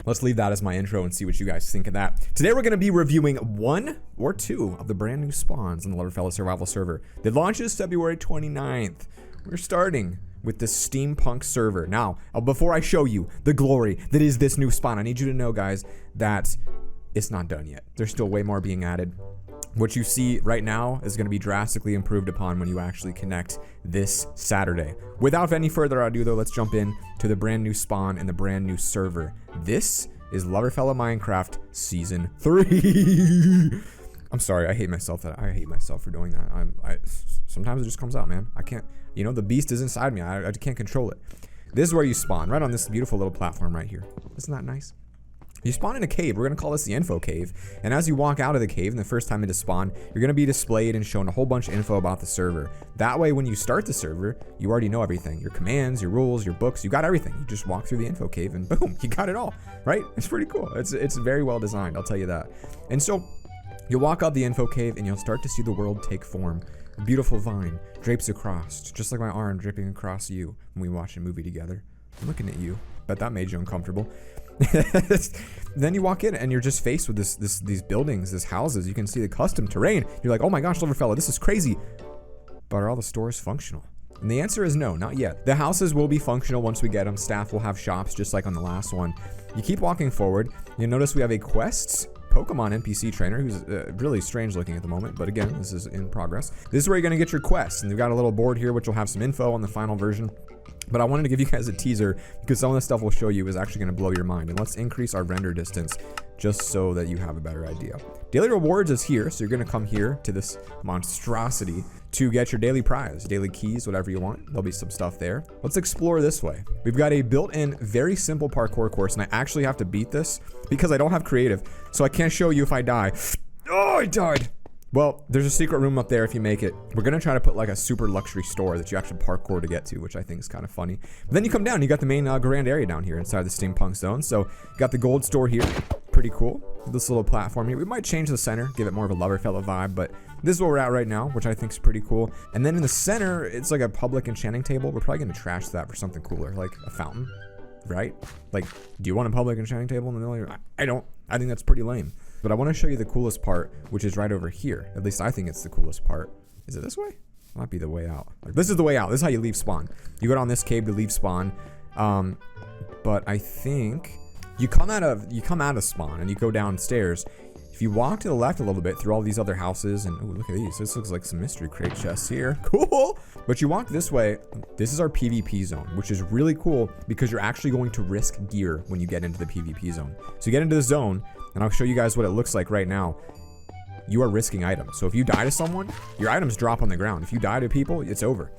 let's leave that as my intro and see what you guys think of that. Today we're going to be reviewing 1 or 2 of the brand new spawns on the Loverfella Survival server. It launches February 29th. We're starting with the steampunk server. Now, before I show you the glory that is this new spawn, I need you to know, guys, that it's not done yet. There's still way more being added. What you see right now is going to be drastically improved upon when you actually connect this Saturday. Without any further ado, though, let's jump in to the brand new spawn and the brand new server. This is Loverfella Minecraft Season 3. I'm sorry, I hate myself for doing that. Sometimes it just comes out, man. I can't, you know, the beast is inside me. I can't control it. This is where you spawn, right on this beautiful little platform right here. Isn't that nice? You spawn in a cave. We're going to call this the info cave. And as you walk out of the cave, and the first time into spawn, you're going to be displayed and shown a whole bunch of info about the server. That way, when you start the server, you already know everything. Your commands, your rules, your books, you got everything. You just walk through the info cave and boom, you got it all, right? It's pretty cool. It's very well designed, I'll tell you that. And so, you'll walk out the info cave and you'll start to see the world take form. A beautiful vine drapes across, just like my arm draping across you when we watch a movie together. I'm looking at you. Bet that made you uncomfortable. Then you walk in and you're just faced with these buildings, these houses. You can see the custom terrain. You're like, oh my gosh, Loverfella, this is crazy. But are all the stores functional? And the answer is no, not yet. The houses will be functional once we get them. Staff will have shops just like on the last one. You keep walking forward. You'll notice we have a quests Pokemon NPC trainer who's really strange looking at the moment, but again, this is in progress. This is where you're going to get your quests, and they've got a little board here which will have some info on the final version. But I wanted to give you guys a teaser because some of the stuff we'll show you is actually going to blow your mind. And let's increase our render distance just so that you have a better idea. Daily rewards is here, so you're going to come here to this monstrosity to get your daily prize, daily keys, whatever you want. There'll be some stuff there. Let's explore this way. We've got a built-in, very simple parkour course, and I actually have to beat this because I don't have creative, so I can't show you if I die. Oh, I died. Well, there's a secret room up there if you make it. We're going to try to put like a super luxury store that you actually parkour to get to, which I think is kind of funny. But then you come down, you got the main grand area down here inside the steampunk zone. So you got the gold store here. Pretty cool. This little platform here. We might change the center, give it more of a Loverfella vibe, but this is where we're at right now, which I think is pretty cool. And then in the center, it's like a public enchanting table. We're probably going to trash that for something cooler, like a fountain, right? Like, do you want a public enchanting table in the middle of your... I don't. I think that's pretty lame. But I want to show you the coolest part, which is right over here. At least I think it's the coolest part. Is it this way? Might be the way out. Like, this is the way out. This is how you leave spawn. You go down this cave to leave spawn. But I think you come out of spawn and you go downstairs. If you walk to the left a little bit through all these other houses, and ooh, look at these. This looks like some mystery crate chests here. Cool. But you walk this way. This is our PvP zone, which is really cool because you're actually going to risk gear when you get into the PvP zone. So you get into the zone, and I'll show you guys what it looks like right now. You are risking items. So if you die to someone, your items drop on the ground. If you die to people, it's over.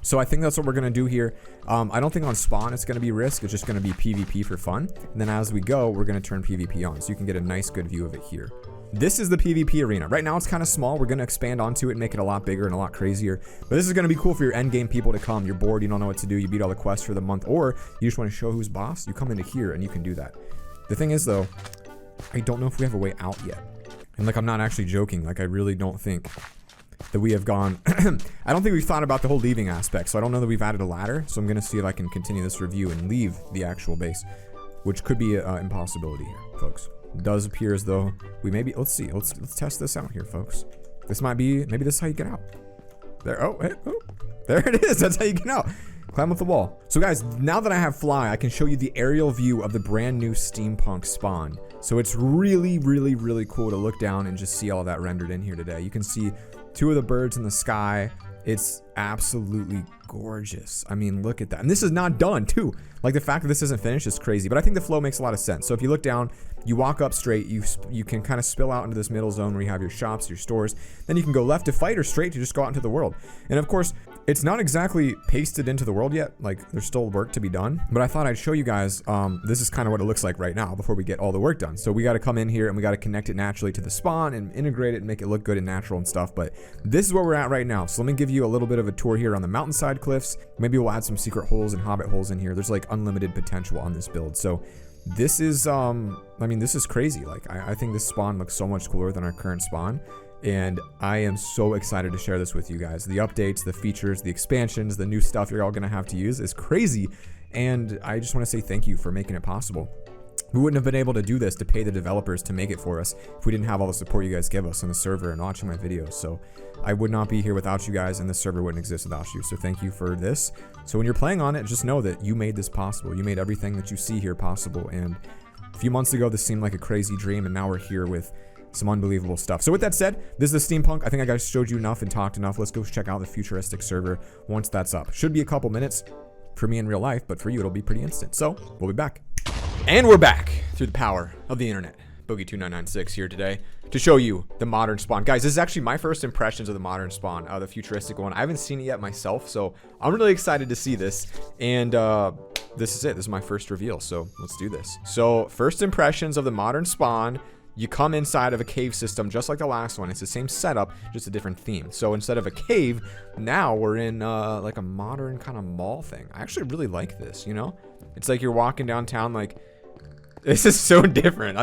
So I think that's what we're going to do here. I don't think on spawn it's going to be risk. It's just going to be PvP for fun. And then as we go, we're going to turn PvP on. So you can get a nice good view of it here. This is the PvP arena. Right now it's kind of small. We're going to expand onto it and make it a lot bigger and a lot crazier. But this is going to be cool for your end game people to come. You're bored, you don't know what to do, you beat all the quests for the month, or you just want to show who's boss. You come into here and you can do that. The thing is though, I don't know if we have a way out yet. And like, I'm not actually joking. Like, I really don't think that we have gone. I don't think we've thought about the whole leaving aspect. So I don't know that we've added a ladder. So I'm going to see if I can continue this review and leave the actual base, which could be an impossibility here, folks. It does appear as though we maybe, let's see. Let's test this out here, folks. This might be, maybe this is how you get out. There, oh, there it is. That's how you get out. Climb up the wall. So guys, now that I have fly, I can show you the aerial view of the brand new steampunk spawn. So it's really, really, really cool to look down and just see all that rendered in here today. You can see 2 of the birds in the sky. It's absolutely gorgeous. I mean, look at that. And this is not done too. Like, the fact that this isn't finished is crazy, but I think the flow makes a lot of sense. So if you look down, you walk up straight, you can kind of spill out into this middle zone where you have your shops, your stores. Then you can go left to fight or straight to just go out into the world. And of course, it's not exactly pasted into the world yet. Like, there's still work to be done, but I thought I'd show you guys, this is kind of what it looks like right now before we get all the work done. So we got to come in here and we got to connect it naturally to the spawn and integrate it and make it look good and natural and stuff. But this is where we're at right now. So let me give you a little bit of a tour here on the mountainside cliffs. Maybe we'll add some secret holes and hobbit holes in here. There's like unlimited potential on this build. So this is, I mean, this is crazy. Like, I think this spawn looks so much cooler than our current spawn. And I am so excited to share this with you guys. The updates, the features, the expansions, the new stuff you're all going to have to use is crazy. And I just want to say thank you for making it possible. We wouldn't have been able to do this, to pay the developers to make it for us, if we didn't have all the support you guys give us on the server and watching my videos. So I would not be here without you guys, and the server wouldn't exist without you. So thank you for this. So when you're playing on it, just know that you made this possible. You made everything that you see here possible. And a few months ago, this seemed like a crazy dream, and now we're here with some unbelievable stuff. So with that said, this is the steampunk. I think I guys showed you enough and talked enough. Let's go check out the futuristic server once that's up. Should be a couple minutes for me in real life, but for you, it'll be pretty instant. So we'll be back. And we're back through the power of the internet. Boogie2996 here today to show you the modern spawn. Guys, this is actually my first impressions of the modern spawn, the futuristic one. I haven't seen it yet myself, so I'm really excited to see this. And this is it. This is my first reveal, so let's do this. So first impressions of the modern spawn. You come inside of a cave system just like the last one. It's the same setup, just a different theme. So instead of a cave, now we're in like a modern kind of mall thing. I actually really like this, you know? It's like you're walking downtown like, this is so different.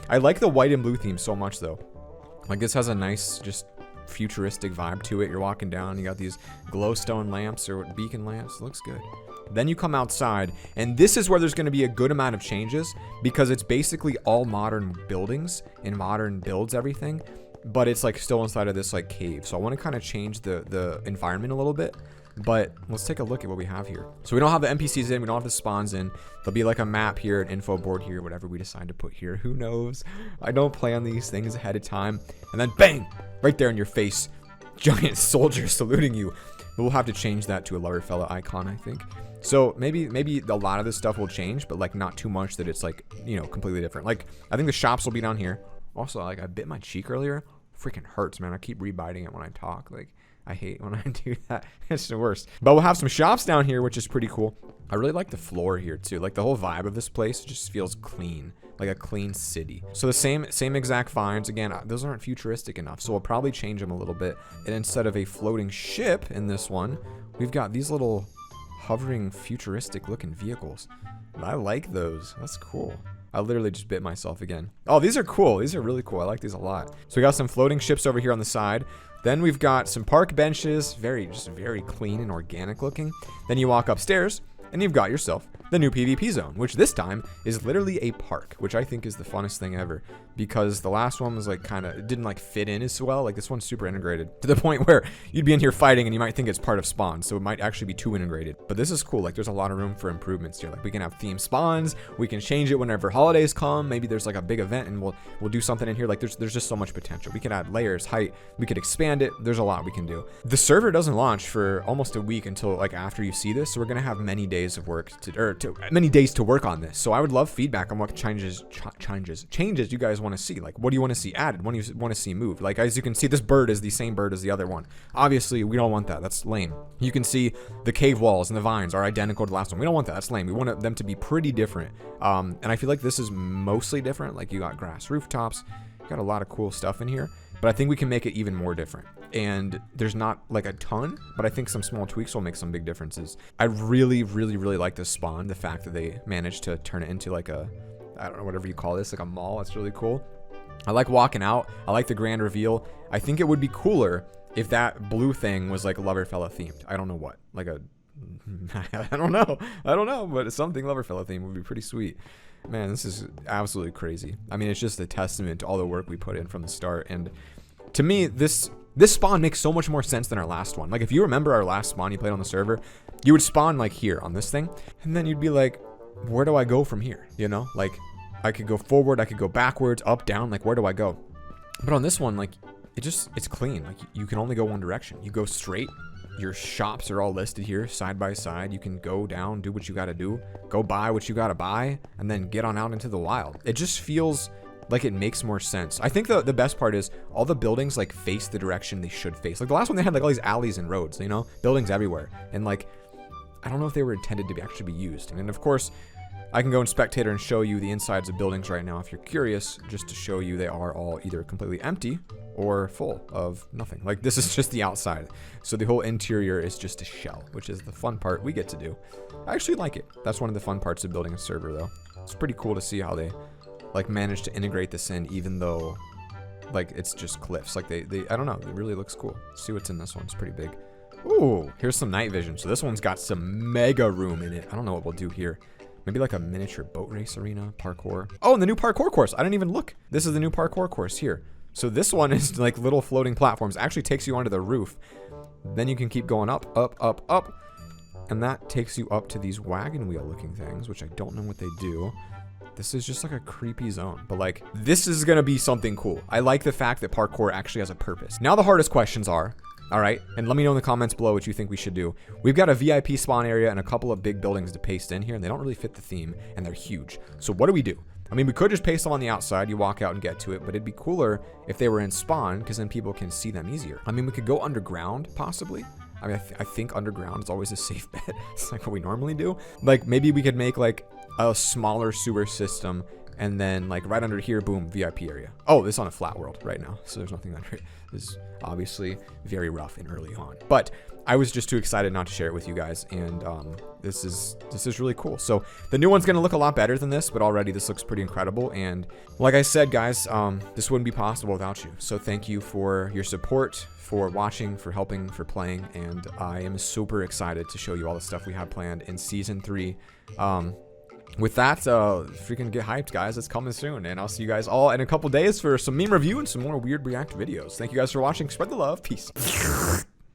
I like the white and blue theme so much though. Like this has a nice just futuristic vibe to it. You're walking down, you got these glowstone lamps or beacon lamps. It looks good. Then you come outside, and this is where there's going to be a good amount of changes because it's basically all modern buildings and modern builds, everything, but it's like still inside of this like cave. So I want to kind of change the environment a little bit, but let's take a look at what we have here. So we don't have the NPCs in, we don't have the spawns in. There'll be like a map here, an info board here, whatever we decide to put here. Who knows? I don't plan these things ahead of time. And then bang, right there in your face, giant soldier saluting you. But we'll have to change that to a lover fella icon, I think. So maybe a lot of this stuff will change, but like not too much that it's like, you know, completely different. Like I think the shops will be down here. Also, like I bit my cheek earlier. Freaking hurts, man. I keep rebiting it when I talk. Like I hate when I do that. It's the worst. But we'll have some shops down here, which is pretty cool. I really like the floor here too. Like the whole vibe of this place just feels clean, like a clean city. So the same exact finds. Again, those aren't futuristic enough, so we'll probably change them a little bit. And instead of a floating ship in this one, we've got these little hovering futuristic looking vehicles. I like those. That's cool. I literally just bit myself again. Oh, these are cool. These are really cool. I like these a lot. So we got some floating ships over here on the side. Then we've got some park benches, just very clean and organic looking. Then you walk upstairs and you've got yourself the new PvP zone, which this time is literally a park, which I think is the funnest thing ever, because the last one was like it didn't like fit in as well. Like this one's super integrated to the point where you'd be in here fighting and you might think it's part of spawn, so it might actually be too integrated. But this is cool. Like there's a lot of room for improvements here. Like we can have theme spawns, we can change it whenever holidays come. Maybe there's like a big event and we'll do something in here. Like there's just so much potential. We can add layers, height, we could expand it. There's a lot we can do. The server doesn't launch for almost a week until like after you see this, so we're gonna have many days of work many days to work on this. So I would love feedback on what changes you guys want to see. Like what do you want to see added? What do you want to see moved? Like as you can see, this bird is the same bird as the other one. Obviously we don't want that. That's lame. You can see the cave walls and the vines are identical to the last one. We don't want that. That's lame. We want them to be pretty different. And I feel like this is mostly different. Like you got grass rooftops, you got a lot of cool stuff in here, but I think we can make it even more different. And there's not like a ton, but I think some small tweaks will make some big differences. I really like this spawn. The fact that they managed to turn it into like a, I don't know, whatever you call this, like a mall. It's really cool. I like walking out. I like the grand reveal. I think it would be cooler if that blue thing was like lover fella themed. I don't know what, like a, I don't know, but something lover fella themed would be pretty sweet. Man, this is absolutely crazy. I mean, it's just a testament to all the work we put in from the start. And to me, this spawn makes so much more sense than our last one. Like if you remember our last spawn you played on the server, you would spawn like here on this thing, and then you'd be like, where do I go from here? You know, like I could go forward, I could go backwards, up, down, like where do I go? But on this one, like it's clean. Like you can only go one direction. You go straight. Your shops are all listed here side by side. You can go down, do what you got to do, go buy what you got to buy, and then get on out into the wild. It just feels like it makes more sense. I think the best part is all the buildings like face the direction they should face. Like the last one, they had like all these alleys and roads, you know, buildings everywhere. And like, I don't know if they were intended to actually be used. And of course, I can go in Spectator and show you the insides of buildings right now if you're curious, just to show you they are all either completely empty or full of nothing. Like this is just the outside. So the whole interior is just a shell, which is the fun part we get to do. I actually like it. That's one of the fun parts of building a server though. It's pretty cool to see how they like managed to integrate this in, even though like it's just cliffs. Like they I don't know, it really looks cool. Let's see what's in this one. It's pretty big. Ooh, here's some night vision. So this one's got some mega room in it. I don't know what we'll do here. Maybe like a miniature boat race arena, parkour. Oh, and the new parkour course. I didn't even look. This is the new parkour course here. So this one is like little floating platforms. Actually takes you onto the roof. Then you can keep going up, up, up, up. And that takes you up to these wagon wheel looking things, which I don't know what they do. This is just like a creepy zone, but like, this is gonna be something cool. I like the fact that parkour actually has a purpose. Now the hardest questions are, all right, and let me know in the comments below what you think we should do. We've got a VIP spawn area and a couple of big buildings to paste in here, and they don't really fit the theme, and they're huge. So what do? I mean, we could just paste them on the outside, you walk out and get to it, but it'd be cooler if they were in spawn, because then people can see them easier. I mean, we could go underground, possibly. I mean, I think underground is always a safe bet. It's like what we normally do. Like, maybe we could make like a smaller sewer system, and then like right under here, boom, VIP area. Oh, this is on a flat world right now, so there's nothing under it. This is obviously very rough and early on, but I was just too excited not to share it with you guys, and this is really cool. So the new one's gonna look a lot better than this, but already this looks pretty incredible. And like I said, guys, this wouldn't be possible without you. So thank you for your support, for watching, for helping, for playing, and I am super excited to show you all the stuff we have planned in season 3. With that, freaking get hyped, guys. It's coming soon, and I'll see you guys all in a couple days for some meme review and some more weird react videos. Thank you guys for watching. Spread the love. Peace.